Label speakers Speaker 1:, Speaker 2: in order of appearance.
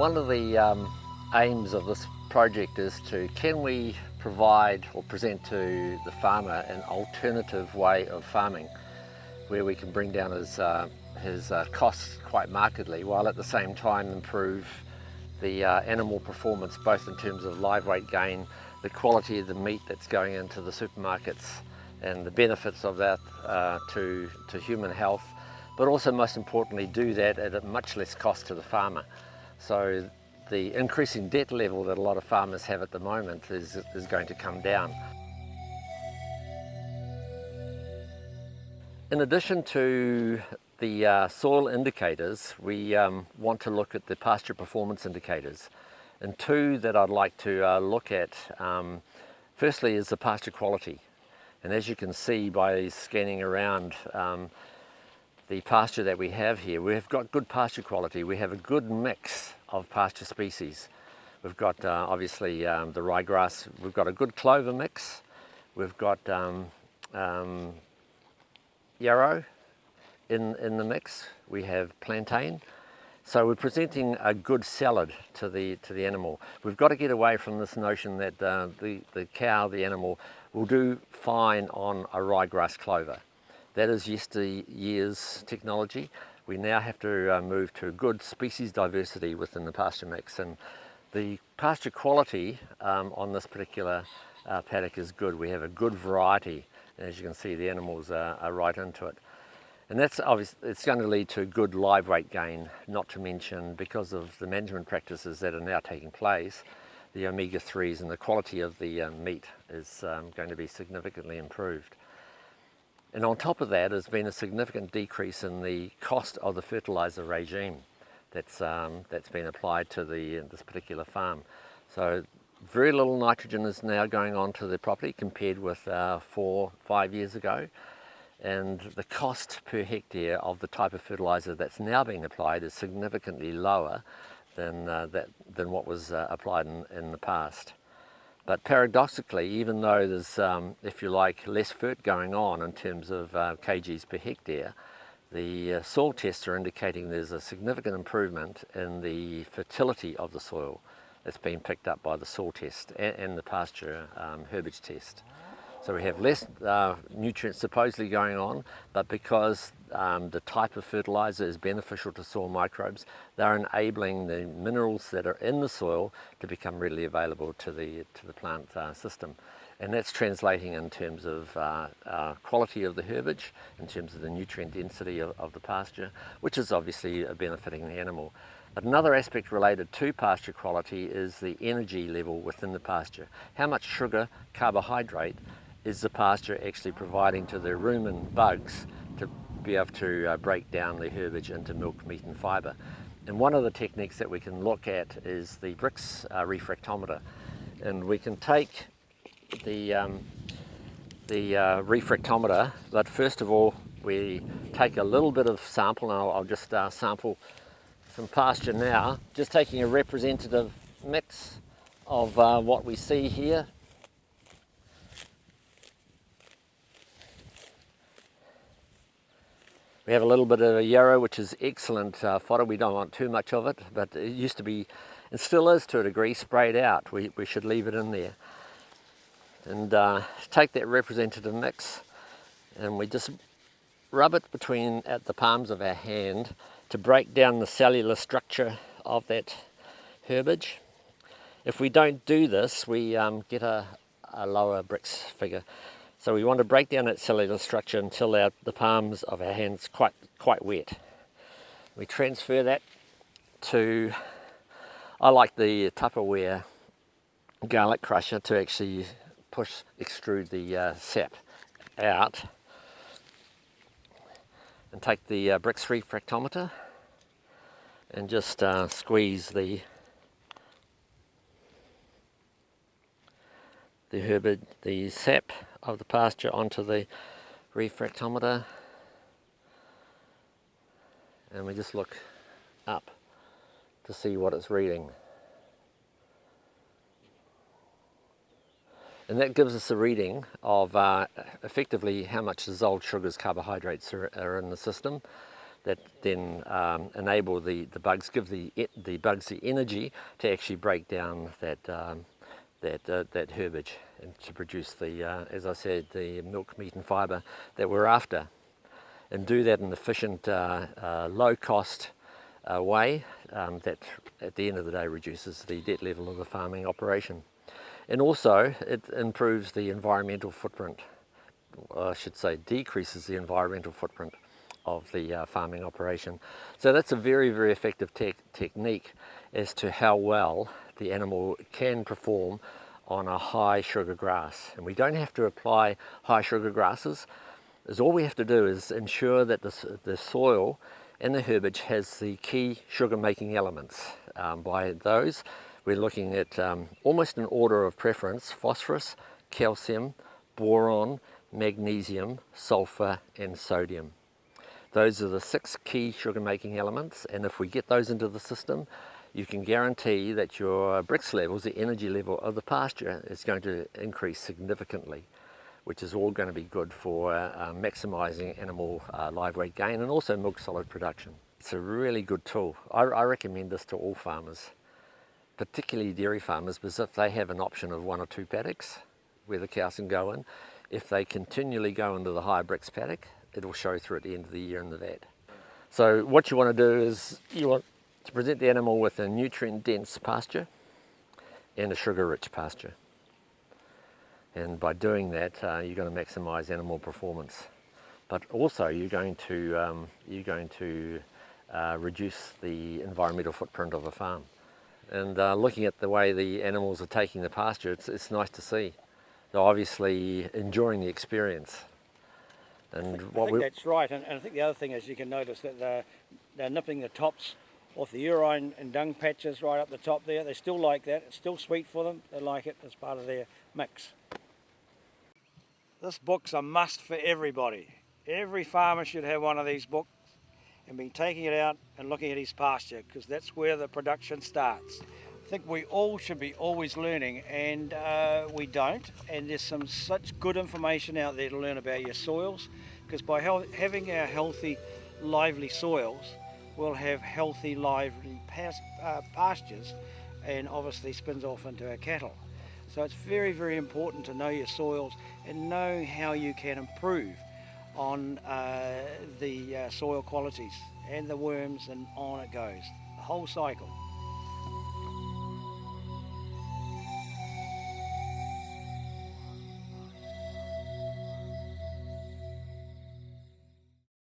Speaker 1: One of the aims of this project is can we provide or present to the farmer an alternative way of farming where we can bring down his costs quite markedly while at the same time improve the animal performance, both in terms of live weight gain, the quality of the meat that's going into the supermarkets and the benefits of that to human health, but also most importantly do that at a much less cost to the farmer. So the increasing debt level that a lot of farmers have at the moment is going to come down. In addition to the soil indicators, we want to look at the pasture performance indicators. And two that I'd like to look at, firstly is the pasture quality. And as you can see by scanning around the pasture that we have here, we've got good pasture quality. We have a good mix of pasture species. We've got obviously the ryegrass, we've got a good clover mix, we've got yarrow in the mix, we have plantain. So we're presenting a good salad to the animal. We've got to get away from this notion that the cow, the animal, will do fine on a ryegrass clover. That is yesteryear's technology. We now have to move to good species diversity within the pasture mix, and the pasture quality on this particular paddock is good. We have a good variety, and as you can see, the animals are right into it. And that's obvious, it's going to lead to good live weight gain, not to mention, because of the management practices that are now taking place, the omega-3s and the quality of the meat is going to be significantly improved. And on top of that, there's been a significant decrease in the cost of the fertilizer regime that's been applied to this particular farm. So very little nitrogen is now going on to the property compared with 4 or 5 years ago. And the cost per hectare of the type of fertilizer that's now being applied is significantly lower than what was applied in the past. But paradoxically, even though there's, if you like, less fert going on in terms of kgs per hectare, the soil tests are indicating there's a significant improvement in the fertility of the soil that's been picked up by the soil test and the pasture herbage test. So we have less nutrients supposedly going on, but because the type of fertilizer is beneficial to soil microbes, they're enabling the minerals that are in the soil to become readily available to the plant system. And that's translating in terms of quality of the herbage, in terms of the nutrient density of the pasture, which is obviously benefiting the animal. But another aspect related to pasture quality is the energy level within the pasture. How much sugar, carbohydrate, is the pasture actually providing to the rumen bugs to be able to break down the herbage into milk, meat and fibre. And one of the techniques that we can look at is the Brix refractometer. And we can take the refractometer, but first of all we take a little bit of sample, and I'll just sample some pasture now, just taking a representative mix of what we see here. We have a little bit of yarrow, which is excellent fodder. We don't want too much of it, but it used to be, and still is to a degree, sprayed out. We should leave it in there. And take that representative mix, and we just rub it at the palms of our hand to break down the cellular structure of that herbage. If we don't do this, we get a lower Brix figure. So we want to break down that cellular structure until the palms of our hands quite wet. We transfer that to, I like the Tupperware garlic crusher to actually extrude the sap out, and take the Brix refractometer and just squeeze the sap of the pasture onto the refractometer, and we just look up to see what it's reading. And that gives us a reading of effectively how much dissolved sugars, carbohydrates are in the system. that then enable the bugs, give the bugs the energy to actually break down that herbage and to produce the, as I said, the milk, meat and fibre that we're after. And do that in an efficient, low-cost way that at the end of the day reduces the debt level of the farming operation. And also it improves the environmental footprint, or I should say decreases the environmental footprint of the farming operation. So that's a very, very effective technique as to how well the animal can perform on a high sugar grass. And we don't have to apply high sugar grasses, as all we have to do is ensure that the soil and the herbage has the key sugar making elements. By those we're looking at almost in order of preference: phosphorus, calcium, boron, magnesium, sulfur and sodium. Those are the 6 key sugar making elements, and if we get those into the system, you can guarantee that your Brix levels, the energy level of the pasture, is going to increase significantly, which is all going to be good for maximising animal live weight gain and also milk solid production. It's a really good tool. I recommend this to all farmers, particularly dairy farmers, because if they have an option of 1 or 2 paddocks where the cows can go in, if they continually go into the high Brix paddock, it will show through at the end of the year in the vat. So what you want to do is you want to present the animal with a nutrient dense pasture and a sugar rich pasture. And by doing that, you're going to maximise animal performance. But also you're going to reduce the environmental footprint of a farm. And looking at the way the animals are taking the pasture, it's nice to see. They're obviously enjoying the experience. And
Speaker 2: I think that's right, and I think the other thing is you can notice that they're nipping the tops off the urine and dung patches right up the top there. They still like that. It's still sweet for them. They like it as part of their mix. This book's a must for everybody. Every farmer should have one of these books and be taking it out and looking at his pasture, because that's where the production starts. I think we all should be always learning, and we don't, and there's such good information out there to learn about your soils, because by having our healthy, lively soils, we'll have healthy, lively pastures, and obviously spins off into our cattle. So it's very, very important to know your soils and know how you can improve on the soil qualities and the worms, and on it goes, the whole cycle.